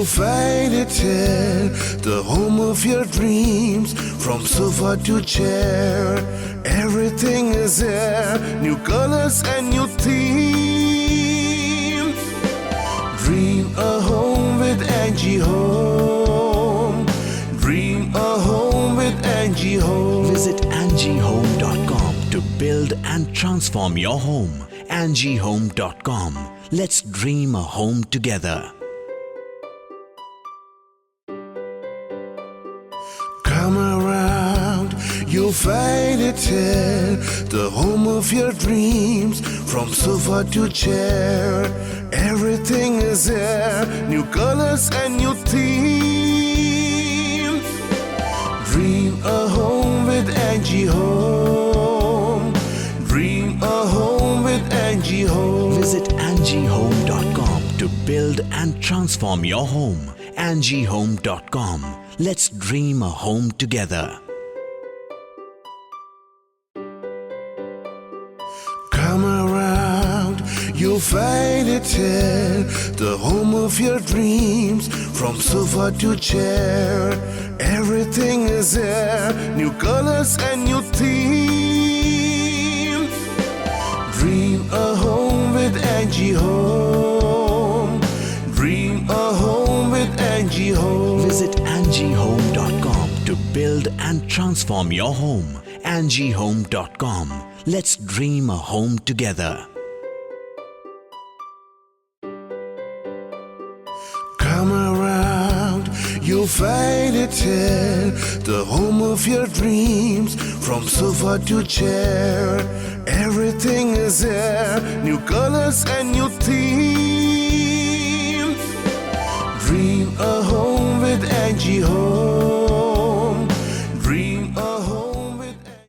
You'll find it here, the home of your dreams. From sofa to chair, everything is there. New colors and new themes. Dream a home with Angie Home. Dream a home with Angie Home. Visit AngieHome.com to build and transform your home. AngieHome.com. Let's dream a home together. Come around, you'll find it here, the home of your dreams. From sofa to chair, everything is there. New colors and new themes. Dream a home with Angie Home. Dream a home with Angie Home. Visit AngieHome.com to build and transform your home. AngieHome.com. Let's dream a home together. Come around, you'll find it here, the home of your dreams. From sofa to chair, everything is there. New colors and new themes. Dream a home with Angie Home. Dream a home with Angie Home. Visit AngieHome.com to build and transform your home. AngieHome.com. Let's dream a home together. Come around, you'll find it here, the home of your dreams. From sofa to chair, everything is there. New colors and new themes. Dream a home with Angie Home.